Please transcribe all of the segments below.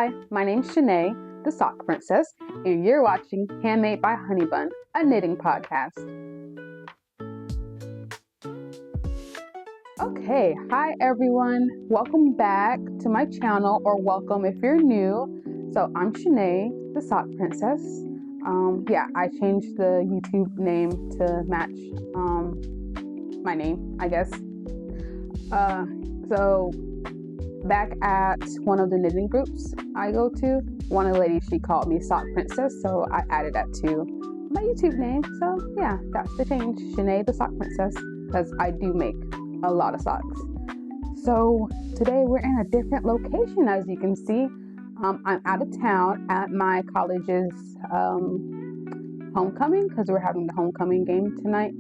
Hi, my name's Shanae, the Sock Princess, and you're watching Handmade by Honeybun, a knitting podcast. Okay, hi everyone. Welcome back to my channel, or welcome if you're new. So I'm Shanae, the Sock Princess. I changed the YouTube name to match my name, I guess. So back at one of the knitting groups I go to, one of the ladies, she called me Sock Princess, so I added that to my YouTube name. So yeah, that's the change, Shanae the Sock Princess, because I do make a lot of socks. So today we're in a different location, as you can see. I'm out of town at my college's homecoming, because we're having the homecoming game tonight,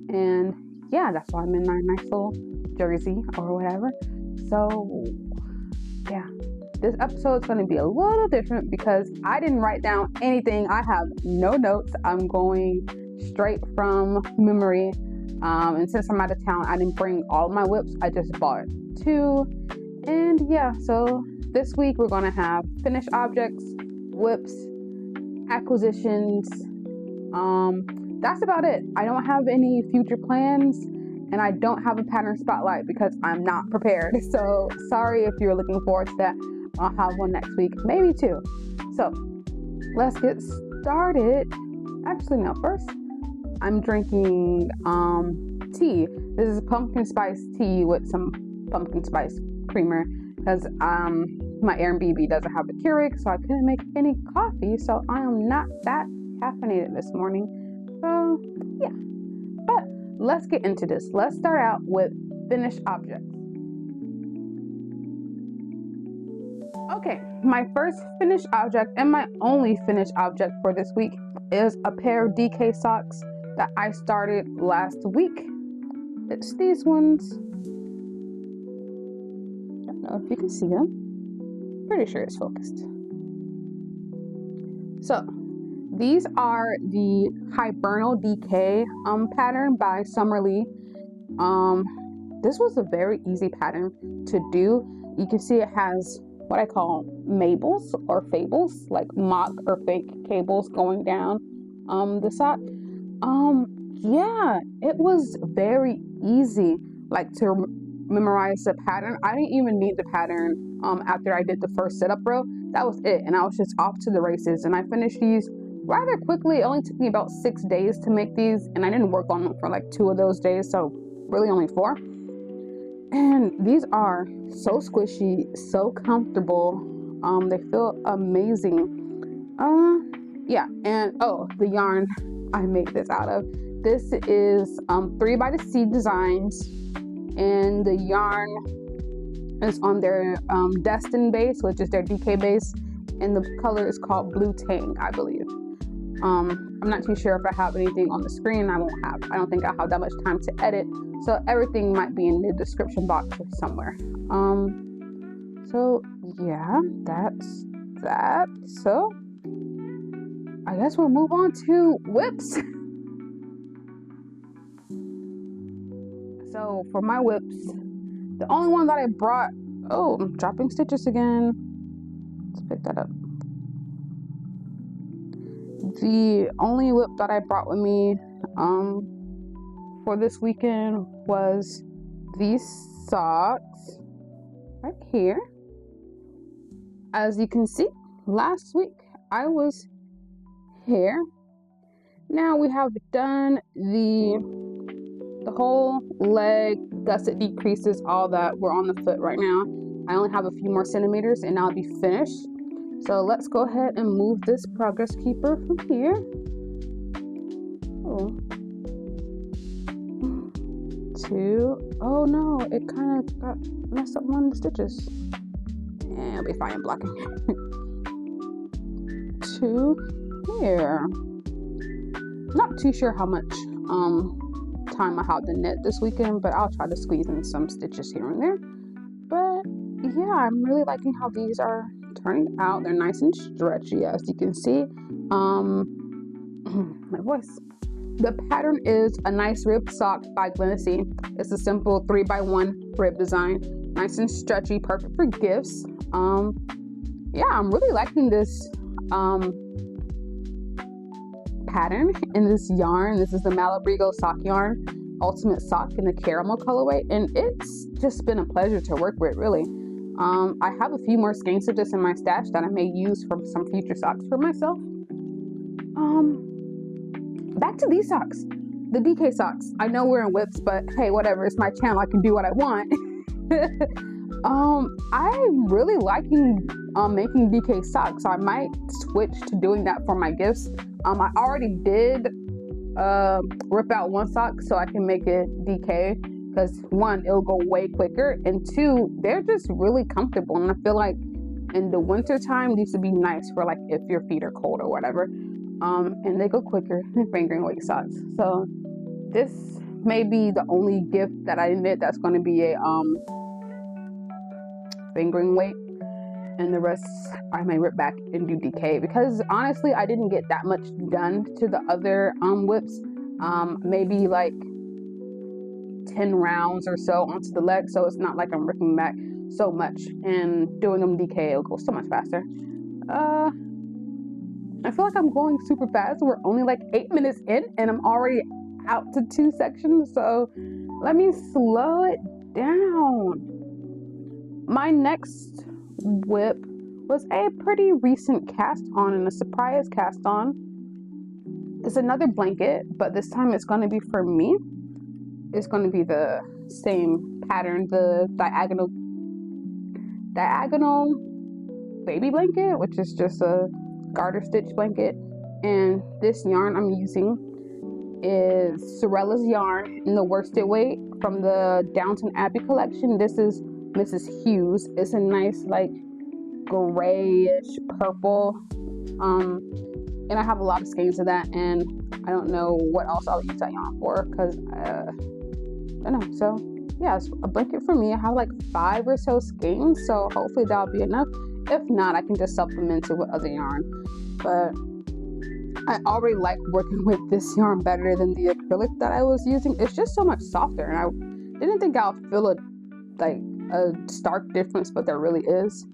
and yeah, that's why I'm in my nice little jersey or whatever. So yeah, this episode is going to be a little different because I didn't write down anything. I have no notes. I'm going straight from memory. And since I'm out of town, I didn't bring all of my whips. I just bought 2. And yeah, so this week we're going to have finished objects, whips, acquisitions. That's about it. I don't have any future plans, and I don't have a pattern spotlight because I'm not prepared. So sorry if you're looking forward to that. I'll have one next week, maybe 2. So let's get started. Actually, no, first I'm drinking tea. This is pumpkin spice tea with some pumpkin spice creamer because my Airbnb doesn't have a Keurig, so I couldn't make any coffee. So I am not that caffeinated this morning. So yeah, but let's get into this. Let's start out with finished objects. Okay, my first finished object and my only finished object for this week is a pair of DK socks that I started last week. It's these ones. I don't know if you can see them. Pretty sure it's focused. So these are the Hibernal DK pattern by Summerlee. This was a very easy pattern to do. You can see it has what I call mabels or fables, like mock or fake cables going down the sock. Yeah, it was very easy, like to memorize the pattern. I didn't even need the pattern after I did the first setup row. That was it, and I was just off to the races. And I finished these rather quickly. It only took me about 6 days to make these, and I didn't work on them for like 2 of those days, so really only 4. And these are so squishy, so comfortable. They feel amazing. Yeah, and the yarn I made this out of. This is 3 by the Sea Designs, and the yarn is on their Destin base, which is their DK base, and the color is called Blue Tang, I believe. I'm not too sure if I have anything on the screen. I don't think I'll have that much time to edit, so everything might be in the description box somewhere. So yeah, that's that. So I guess we'll move on to whips. So for my whips, the only one that I brought, I'm dropping stitches again. Let's pick that up. The only whip that I brought with me for this weekend was these socks right here. As you can see, last week I was here. Now we have done the whole leg, gusset decreases, all that. We're on the foot right now. I only have a few more centimeters and I'll be finished. So let's go ahead and move this progress keeper from here. Oh no, it kind of got messed up one of the stitches. And I'll be fine blocking. 2 here. Not too sure how much time I have to knit this weekend, but I'll try to squeeze in some stitches here and there. But yeah, I'm really liking how these are turning out. They're nice and stretchy, as you can see. My voice. The pattern is a nice rib sock by Glennisee. It's a simple 3x1 rib design, nice and stretchy, perfect for gifts. yeah, I'm really liking this pattern in this yarn. This is the Malabrigo sock yarn, ultimate sock in the caramel colorway, and it's just been a pleasure to work with, really. I have a few more skeins of this in my stash that I may use for some future socks for myself. Back to these socks, the DK socks. I know we're in whips, but hey, whatever, it's my channel, I can do what I want. I'm really liking making DK socks, so I might switch to doing that for my gifts. I already did rip out one sock so I can make it DK, because one, it'll go way quicker, and two, they're just really comfortable, and I feel like in the winter time these would be nice for like if your feet are cold or whatever, and they go quicker than fingering weight socks. So this may be the only gift that I knit that's going to be a fingering weight, and the rest I may rip back and do DK, because honestly I didn't get that much done to the other whips. Maybe like 10 rounds or so onto the leg, so it's not like I'm ripping back so much, and doing them DK it'll go so much faster. I feel like I'm going super fast. We're only like 8 minutes in and I'm already out to 2 sections, so let me slow it down. My next whip was a pretty recent cast on and a surprise cast on. It's another blanket, but this time it's going to be for me. It's going to be the same pattern, the diagonal baby blanket, which is just a garter stitch blanket. And this yarn I'm using is Sorella's yarn in the worsted weight from the Downton Abbey collection. This is Mrs. Hughes. It's a nice like grayish purple, and I have a lot of skeins of that, and I don't know what else I'll use that yarn for, because I don't know. So yeah, it's a blanket for me. I have like 5 or so skeins, so hopefully that'll be enough. If not, I can just supplement it with other yarn. But I already like working with this yarn better than the acrylic that I was using. It's just so much softer, and I didn't think I'll feel a stark difference, but there really is.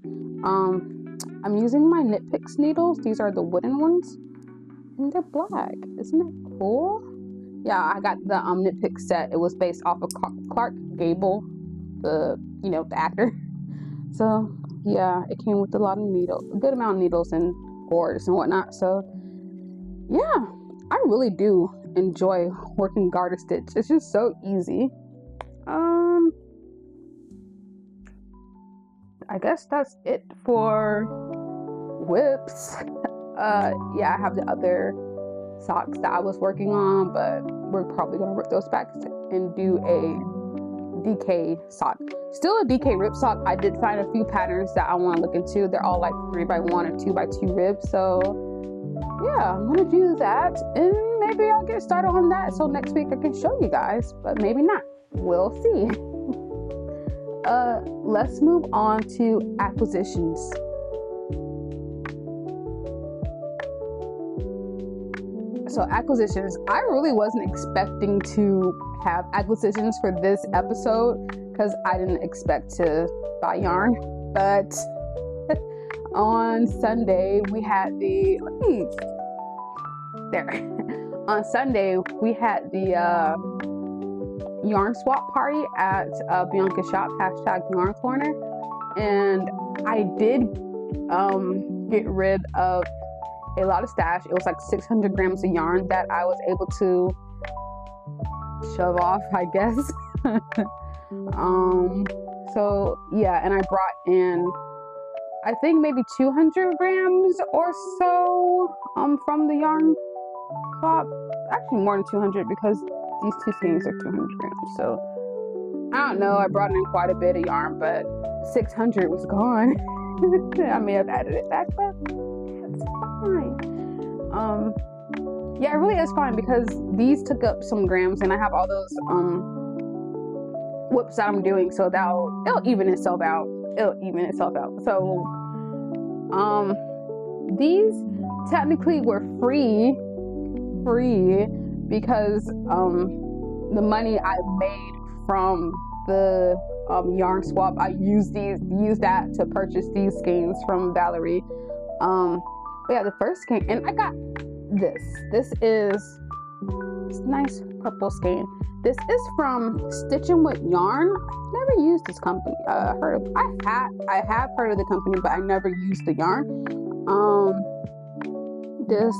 I'm using my Knit Picks needles. These are the wooden ones, and they're black. Isn't it cool? Yeah, I got the Knit Picks set. It was based off of Clark Gable, the actor. So yeah, it came with a lot of needles, a good amount of needles and cords and whatnot. So yeah, I really do enjoy working garter stitch. It's just so easy. I guess that's it for whips. Yeah, I have the other socks that I was working on, but we're probably gonna rip those back and do a DK sock. Still a DK rib sock. I did find a few patterns that I want to look into. They're all like 3x1 or 2x2 ribs. So yeah, I'm gonna do that, and maybe I'll get started on that so next week I can show you guys, but maybe not. We'll see. Let's move on to acquisitions. So acquisitions, I really wasn't expecting to have acquisitions for this episode because I didn't expect to buy yarn, but on Sunday we had the on Sunday we had the yarn swap party at Bianca's shop, #yarn corner, and I did get rid of a lot of stash. It was like 600 grams of yarn that I was able to shove off, I guess. So yeah, and I brought in I think maybe 200 grams or so from the yarn swap. Actually more than 200 because these two skeins are 200 grams. So I don't know, I brought in quite a bit of yarn, but 600 was gone. I may have added it back, but it's fine. Yeah, it really is fine because these took up some grams, and I have all those whips that I'm doing, so it'll even itself out. So these technically were free because the money I made from the yarn swap. I use that to purchase these skeins from Valerie. But yeah, the first skein, and I got this. This is nice purple skein. This is from Stitchin with Yarn. Never used this company. I have heard of the company, but I never used the yarn. This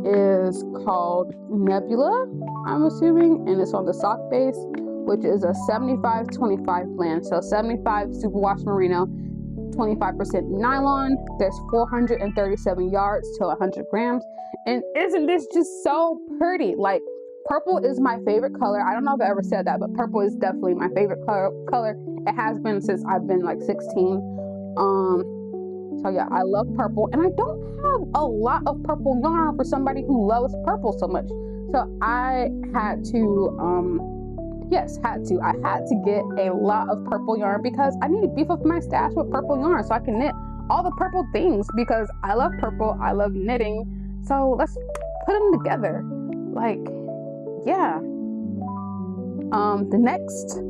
is called Nebula, I'm assuming, and it's on the sock base, which is a 75-25 blend. So 75 superwash merino, 25% nylon. There's 437 yards to 100 grams. And isn't this just so pretty? Like, purple is my favorite color. I don't know if I ever said that, but purple is definitely my favorite color. It has been since I've been like 16. So yeah, I love purple, and I don't have a lot of purple yarn for somebody who loves purple so much. So I had to, I had to get a lot of purple yarn because I need to beef up my stash with purple yarn so I can knit all the purple things, because I love purple, I love knitting. So let's put them together. Like, yeah. The next,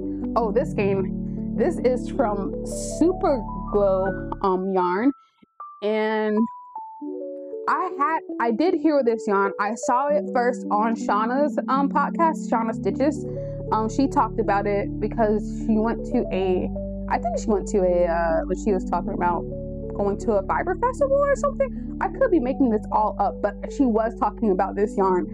this game, this is from Super Glow yarn, and I did hear this yarn. I saw it first on Shauna's podcast, Shauna Stitches. She talked about it because she went to when she was talking about going to a fiber festival or something. I could be making this all up, but she was talking about this yarn.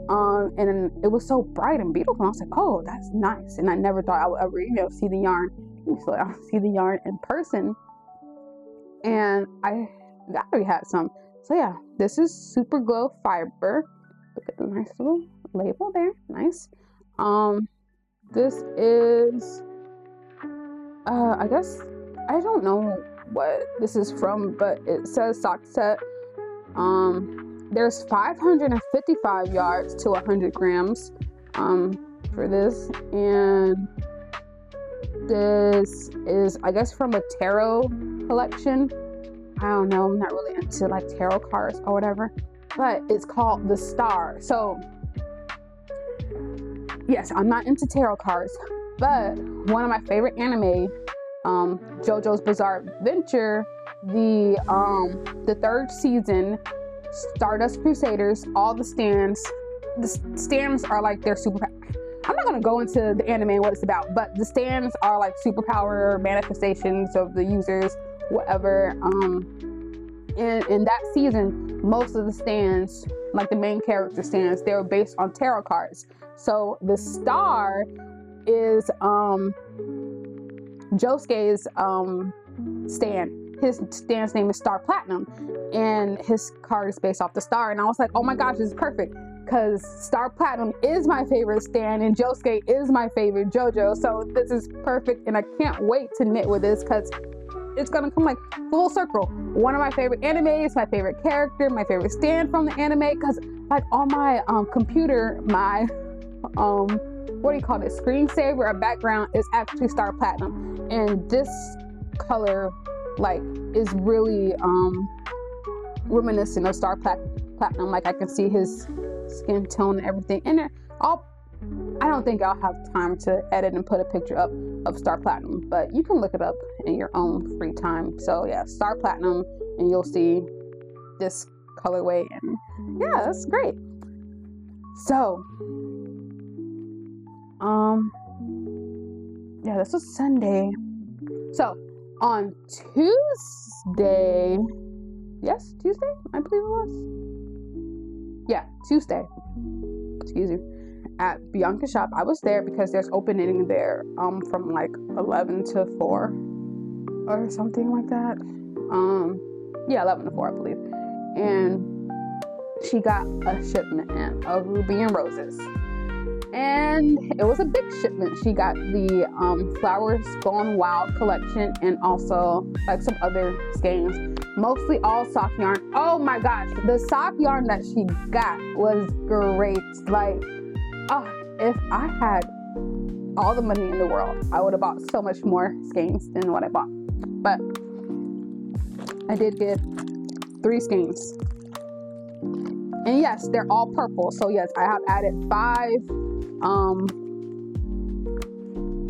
And it was so bright and beautiful. I was like, oh, that's nice. And I never thought I would ever, see the yarn. So I'll see the yarn in person. And I already had some. So yeah, this is Super Glow Fiber. Look at the nice little label there. Nice. This is, I guess, I don't know what this is from, but it says sock set. There's 555 yards to 100 grams for this, and this is, I guess, from a tarot collection. I don't know, I'm not really into like tarot cards or whatever, but it's called The Star. So yes, I'm not into tarot cards, but one of my favorite anime, JoJo's Bizarre Adventure, the third season, Stardust Crusaders, all the stands are like their super. I'm not gonna go into the anime and what it's about, but the stands are like superpower manifestations of the users, whatever. In that season, most of the stands, like the main character stands, they were based on tarot cards. So the star is Josuke's stand. His stand's name is Star Platinum, and his card is based off the star. And I was like, oh my gosh, this is perfect, because Star Platinum is my favorite stand and Josuke is my favorite JoJo. So this is perfect, and I can't wait to knit with this because it's gonna come like full circle. One of my favorite animes, my favorite character, my favorite stand from the anime, because like on my computer, my what do you call it, screensaver or background is actually Star Platinum, and this color like is really reminiscent of Star Platinum. Like I can see his skin tone and everything in it. I don't think I'll have time to edit and put a picture up of Star Platinum, but you can look it up in your own free time. So yeah, Star Platinum, and you'll see this colorway, and yeah, that's great. So yeah, this was Sunday. So on Tuesday, yes, Tuesday, I believe it was. Yeah, Tuesday. Excuse me. At Bianca's shop, I was there because there's open knitting there from like 11 to 4 or something like that. Yeah, 11 to 4, I believe. And she got a shipment in of Ruby and Roses, and it was a big shipment. She got the Flowers Gone Wild collection, and also like some other skeins, mostly all sock yarn. Oh my gosh, the sock yarn that she got was great. Like, oh, if I had all the money in the world, I would have bought so much more skeins than what I bought. But I did get 3 skeins. And yes, they're all purple. So yes, I have added 5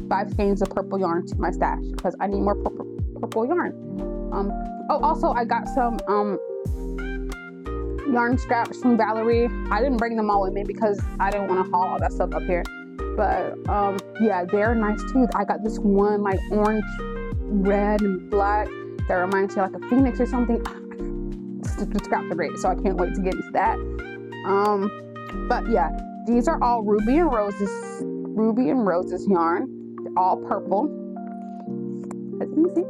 5 skeins of purple yarn to my stash because I need more purple yarn. Oh, also I got some yarn scraps from Valerie. I didn't bring them all with me because I didn't want to haul all that stuff up here. But yeah, they're nice too. I got this one like orange, red, and black that reminds me of like a phoenix or something. The scraps are great, so I can't wait to get into that. But yeah, these are all Ruby and Roses yarn. They're all purple, as you can see.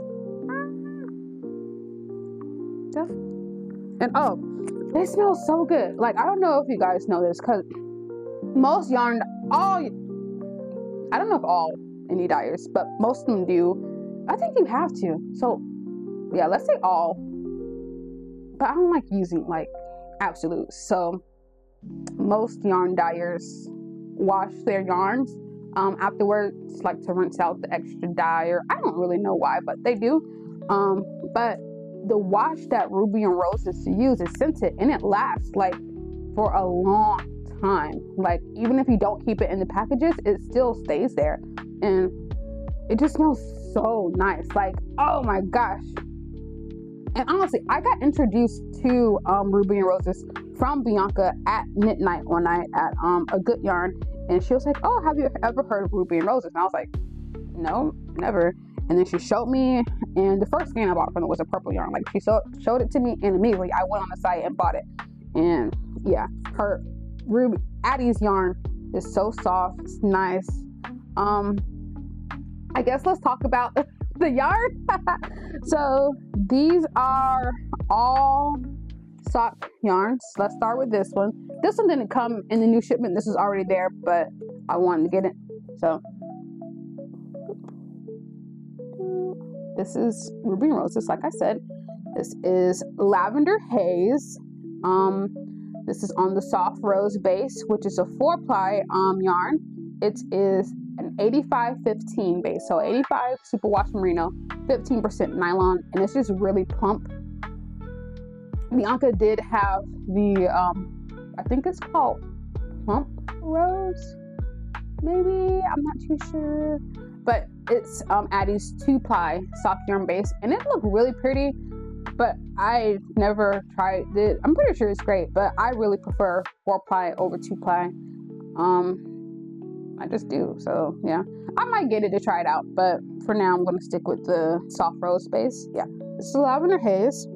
And oh, they smell so good. Like, I don't know if you guys know this, because most yarn, I don't know if all any dyers, but most of them do. I think you have to. So yeah, let's say all. But I don't like using like absolutes. So most yarn dyers wash their yarns afterwards, like to rinse out the extra dye, or I don't really know why, but they do. But the wash that Ruby and Roses use is scented, and it lasts like for a long time. Like, even if you don't keep it in the packages, it still stays there, and it just smells so nice. Like, oh my gosh. And honestly, I got introduced to Ruby and Roses from Bianca at midnight one night at a Good Yarn, and she was like, oh, have you ever heard of Ruby and Roses? And I was like, no, never. And then she showed me, and the first skein I bought from her was a purple yarn. Like, she showed it to me, and immediately I went on the site and bought it. And yeah, her Addie's yarn is so soft. It's nice. I guess let's talk about the yarn. So these are all sock yarns. Let's start with this one. This one didn't come in the new shipment. This is already there, but I wanted to get it. So this is Ruby and Roses, like I said. This is Lavender Haze. This is on the soft rose base, which is a 4-ply yarn. It is an 85-15 base, so 85 superwash merino, 15% nylon, and it's just really plump. Bianca did have the I think it's called plump rose, maybe, I'm not too sure, but it's Addie's 2-ply soft yarn base, and it looked really pretty, but I never tried it. I'm pretty sure it's great, but I really prefer 4-ply over 2-ply. I just do. So yeah, I might get it to try it out, but for now I'm going to stick with the soft rose base. Yeah, this is Lavender Haze.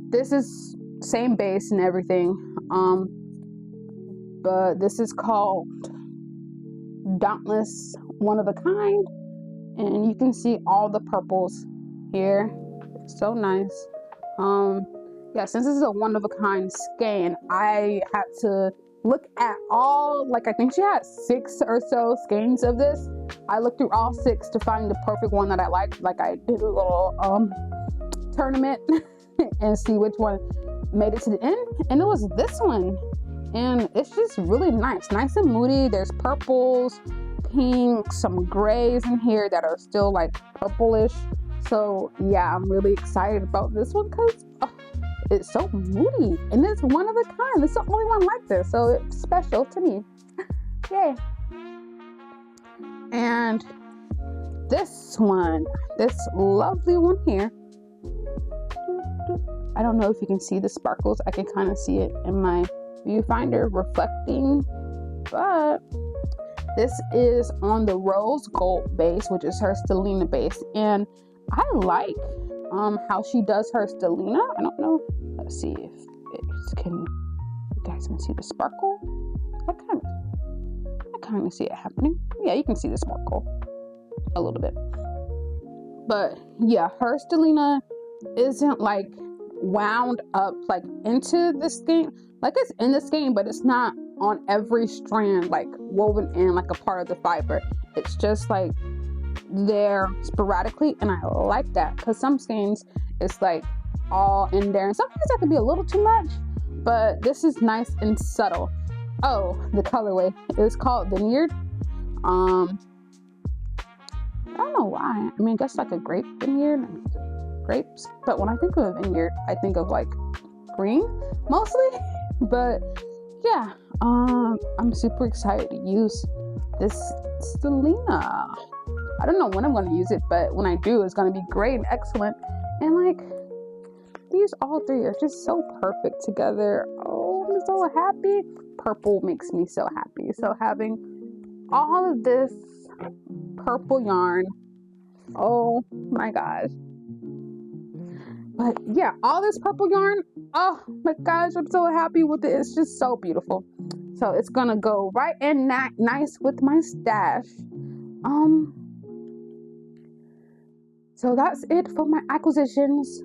This is same base and everything, but this is called Dauntless, one of a kind, and you can see all the purples here. It's so nice. Yeah, since this is a one of a kind skein, I had to look at all, like, I think she had 6 or so skeins of this. I looked through all 6 to find the perfect one that I liked. Like, I did a little tournament and see which one made it to the end, and it was this one. And it's just really nice and moody. There's purples, pinks, some grays in here that are still like purplish. So yeah, I'm really excited about this one because it's so moody, and it's one of a kind. It's the only one like this, so it's special to me. Yay. And this one, this lovely one here, I don't know if you can see the sparkles. I can kind of see it in my viewfinder reflecting, but this is on the Rosegold base, which is her Stellina base, and I like how she does her Stellina. I don't know. Let's see if you guys can see the sparkle. I kind of see it happening. Yeah, you can see the sparkle a little bit. But yeah, her Stellina isn't like wound up like into the skein. Like, it's in the skein, but it's not on every strand, like woven in like a part of the fiber. It's just like there sporadically, and I like that because some skeins it's like all in there, and sometimes that can be a little too much, but this is nice and subtle. Oh, the colorway is called Vineyard. I don't know why. I mean, I guess like a grape vineyard, grapes, but when I think of a vineyard I think of like green mostly. But yeah, I'm super excited to use this Selena. I don't know when I'm going to use it, but when I do, it's going to be great and excellent. And like, these all three are just so perfect together. Oh, I'm so happy. Purple makes me so happy. So having all of this purple yarn, oh my gosh. But yeah, all this purple yarn, oh my gosh, I'm so happy with it. It's just so beautiful. So it's gonna go right in that nice with my stash. So that's it for my acquisitions.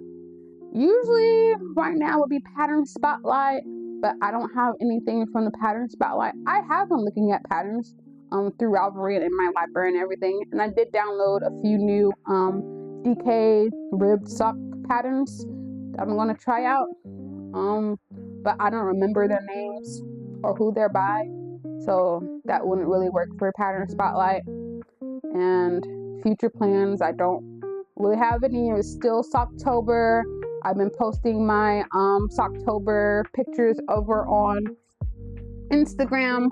Usually right now would be pattern spotlight, but I don't have anything from the pattern spotlight. I have been looking at patterns through Ravelry and in my library and everything, and I did download a few new DK ribbed sock patterns that I'm gonna try out. But I don't remember their names or who they're by, so that wouldn't really work for pattern spotlight. And future plans, I don't really have any. It's still Socktober. I've been posting my Socktober pictures over on Instagram.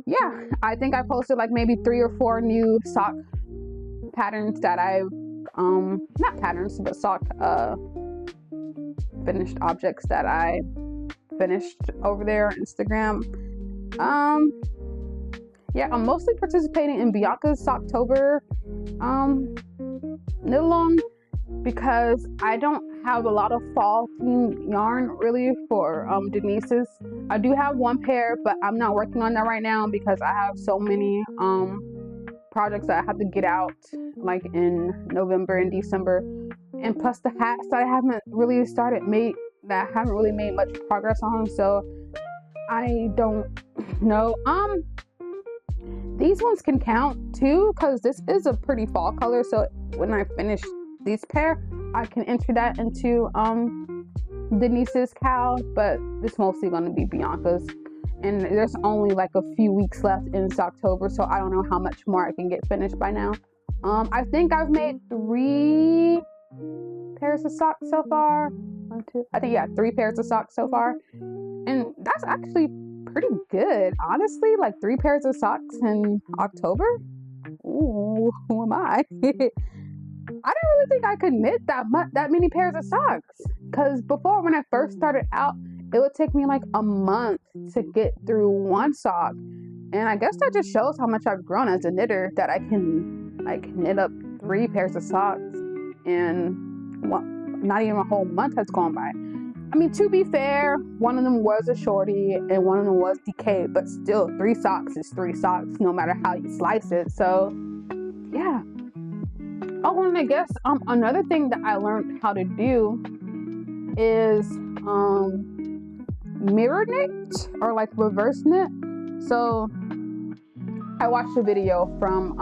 Yeah, I think I posted like maybe 3 or 4 new sock patterns that I've not patterns, but sock finished objects that I finished over there on Instagram. Yeah, I'm mostly participating in Bianca's Socktober knit along because I don't have a lot of fall themed yarn really for Denise's. I do have one pair, but I'm not working on that right now because I have so many projects that I have to get out like in November and December, and plus the hats that I haven't really made much progress on, so I don't know. These ones can count too because this is a pretty fall color, so when I finish these pair I can enter that into Denise's cowl, but it's mostly going to be Bianca's, and there's only like a few weeks left in October, so I don't know how much more I can get finished by now. I think I've made 3 pairs of socks so far. 1, 2, I think, yeah, 3 pairs of socks so far, and that's actually pretty good, honestly. Like 3 pairs of socks in October. Ooh, who am I? I didn't really think I could knit that many pairs of socks, because before, when I first started out, it would take me like a month to get through one sock, and I guess that just shows how much I've grown as a knitter, that I can like knit up 3 pairs of socks and not even a whole month has gone by. I mean, to be fair, one of them was a shorty and one of them was DK, but still 3 socks is 3 socks no matter how you slice it. So yeah. Oh, and I guess another thing that I learned how to do is mirror knit, or like reverse knit. So I watched a video from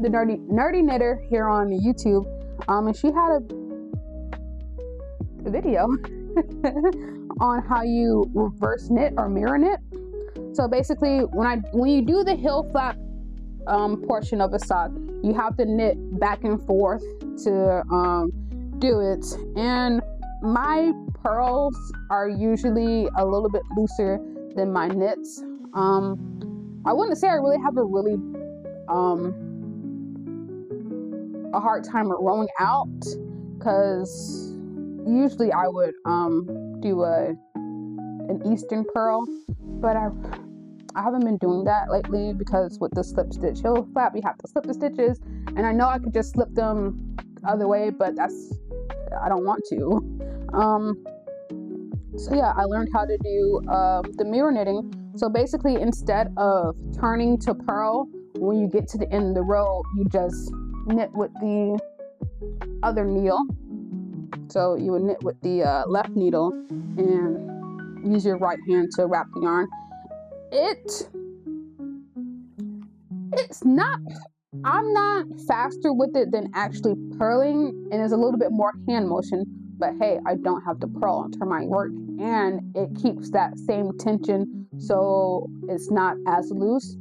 the nerdy knitter here on YouTube, and she had a video on how you reverse knit or mirror knit. So basically, when you do the heel flap portion of a sock, you have to knit back and forth to do it. And my pearls are usually a little bit looser than my knits. I wouldn't say I really have a hard time with rolling out, because usually I would do an Eastern pearl, but I haven't been doing that lately because with the slip stitch heel flap, you have to slip the stitches, and I know I could just slip them the other way, but I don't want to. So yeah, I learned how to do the mirror knitting. So basically, instead of turning to purl when you get to the end of the row, you just knit with the other needle. So you would knit with the left needle and use your right hand to wrap the yarn. I'm not faster with it than actually purling, and it's a little bit more hand motion, but hey, I don't have to purl until my work, and it keeps that same tension, so it's not as loose.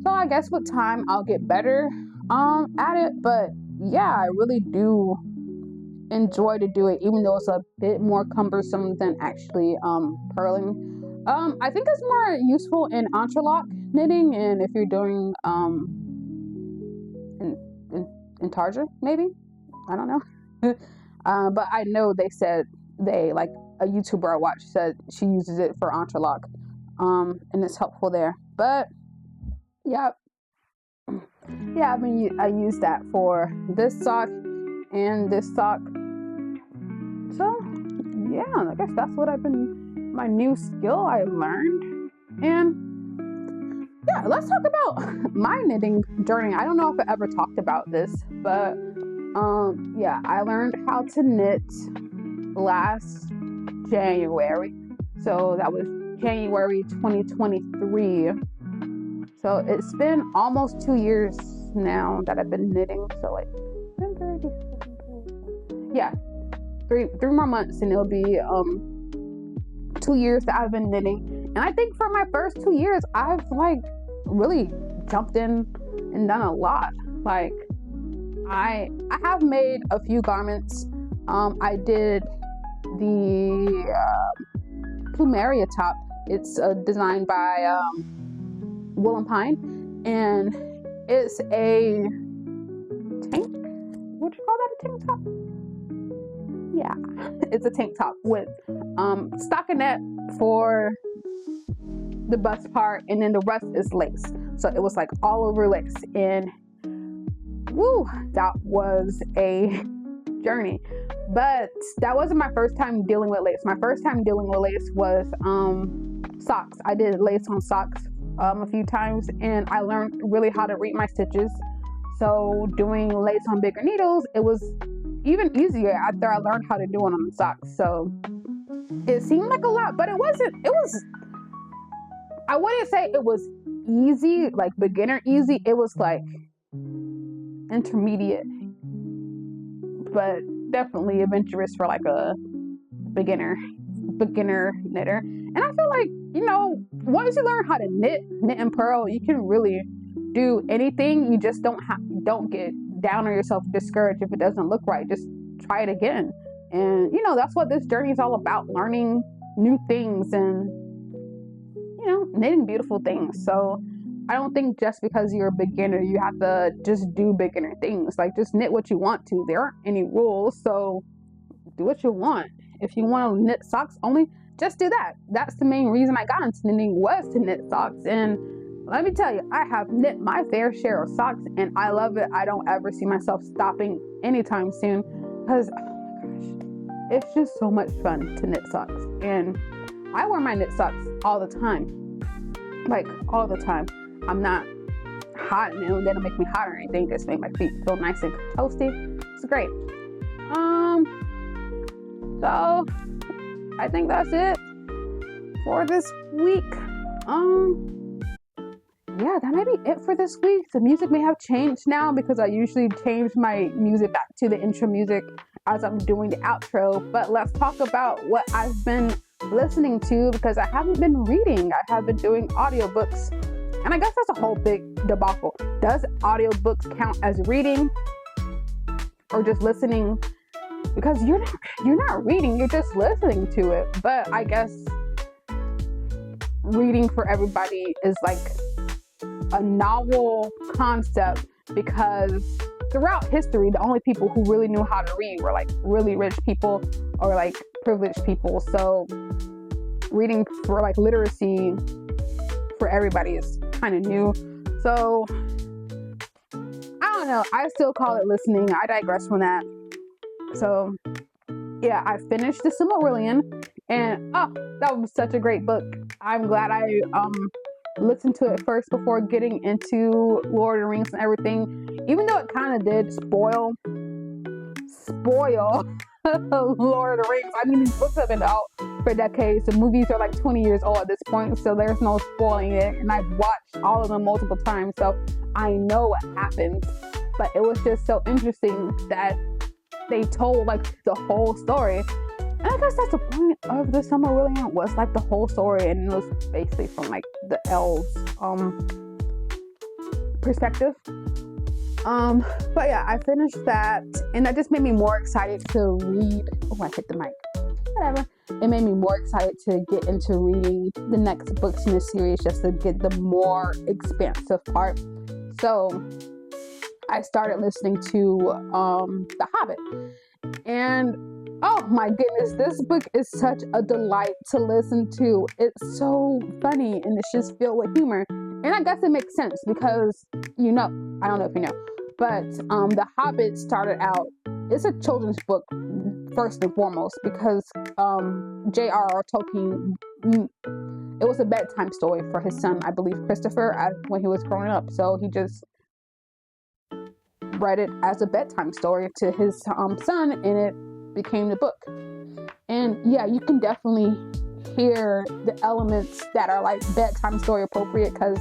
So I guess with time I'll get better at it, but yeah, I really do enjoy to do it, even though it's a bit more cumbersome than actually purling. I think it's more useful in entrelac knitting, and if you're doing intarsia, maybe, I don't know. But I know they said like a YouTuber I watched said she uses it for interlock, and it's helpful there. But yeah, I use that for this sock and this sock. So yeah, I guess that's what my new skill I learned. And yeah, let's talk about my knitting journey. I don't know if I ever talked about this, but yeah, I learned how to knit last January. So that was January 2023. So it's been almost 2 years now that I've been knitting. So like, yeah, three more months and it'll be 2 years that I've been knitting. And I think for my first 2 years, I've like really jumped in and done a lot. Like I have made a few garments. I did the Plumeria top. It's designed by Wool and Pine, and it's a tank. Would you call that a tank top? Yeah, it's a tank top with stockinette for the bust part, and then the rest is lace. So it was like all over lace, and woo, that was a journey. But that wasn't my first time dealing with lace. My first time dealing with lace was socks. I did lace on socks a few times, and I learned really how to read my stitches. So doing lace on bigger needles, it was even easier after I learned how to do it on the socks. So it seemed like a lot, but it wasn't. I wouldn't say it was easy, like beginner easy. It was like intermediate, but definitely adventurous for like a beginner knitter. And I feel like, you know, once you learn how to knit and purl, you can really do anything. You just don't get down on yourself, discouraged if it doesn't look right. Just try it again. And you know, that's what this journey is all about, learning new things and, you know, knitting beautiful things. So I don't think just because you're a beginner, you have to just do beginner things. Like, just knit what you want to. There aren't any rules, so do what you want. If you want to knit socks only, just do that. That's the main reason I got into knitting, was to knit socks. And let me tell you, I have knit my fair share of socks, and I love it. I don't ever see myself stopping anytime soon, because, oh my gosh, it's just so much fun to knit socks. And I wear my knit socks all the time, like all the time. I'm not hot, and they don't make me hot or anything. Just make my feet feel nice and toasty. It's great. So I think that's it for this week. Yeah, that may be it for this week. The music may have changed now because I usually change my music back to the intro music as I'm doing the outro. But let's talk about what I've been listening to, because I haven't been reading. I have been doing audiobooks. And I guess that's a whole big debacle. Does audiobooks count as reading or just listening? Because you're not reading, you're just listening to it. But I guess reading for everybody is like a novel concept, because throughout history, the only people who really knew how to read were like really rich people or like privileged people. So reading for like literacy for everybody is kind of new. So I don't know, I still call it listening. I digress from that. So yeah, I finished The Silmarillion, and that was such a great book. I'm glad I listened to it first before getting into Lord of the Rings and everything, even though it kind of did spoil Lord of the Rings. I mean, these books have been out for decades. The movies are like 20 years old at this point, so there's no spoiling it. And I've watched all of them multiple times, so I know what happens. But it was just so interesting that they told like the whole story. And I guess that's the point of The Silmarillion, was like the whole story, and it was basically from like the elves' perspective. But yeah, I finished that, and that just made me more excited to read. Oh, I hit the mic. whatever. It made me more excited to get into reading the next books in the series, just to get the more expansive part. So I started listening to The Hobbit, and oh my goodness, this book is such a delight to listen to. It's so funny and it's just filled with humor. And I guess it makes sense because, I don't know if you know, but The Hobbit started out, it's a children's book first and foremost, because J.R.R. Tolkien, it was a bedtime story for his son, I believe, Christopher, when he was growing up. So he just read it as a bedtime story to his son, and it became the book. And yeah, you can definitely hear the elements that are like bedtime story appropriate, because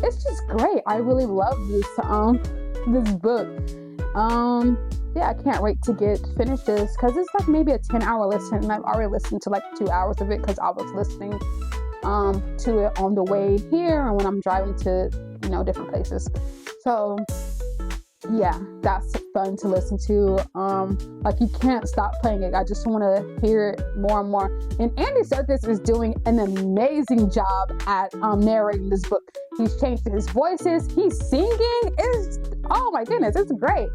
it's just great. I really love this book. Yeah, I can't wait to finish this, because it's like maybe a 10-hour listen, and I've already listened to like 2 hours of it because I was listening to it on the way here and when I'm driving to different places. So yeah, that's fun to listen to. Like, you can't stop playing it. I just want to hear it more and more. And Andy Serkis is doing an amazing job at narrating this book. He's changed his voices. He's singing. Oh my goodness, it's great.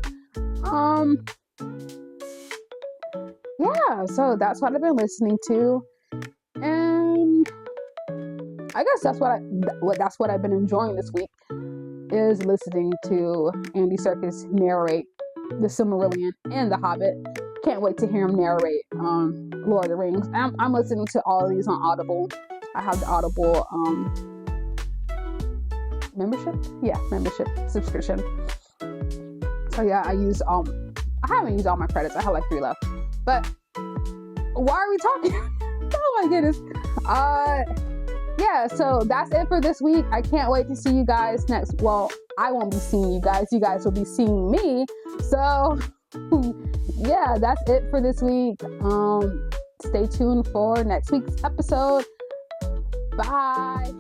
Yeah, so that's what I've been listening to, and I guess that's what I've been enjoying this week, is listening to Andy Serkis narrate The Silmarillion and The Hobbit. Can't wait to hear him narrate Lord of the Rings. I'm listening to all of these on Audible. I have the Audible membership subscription. So yeah, I haven't used all my credits. I have like 3 left. But why are we talking? Oh my goodness. Yeah, so that's it for this week. I can't wait to see you guys next. Well, I won't be seeing you guys. You guys will be seeing me. So yeah, that's it for this week. Stay tuned for next week's episode. Bye.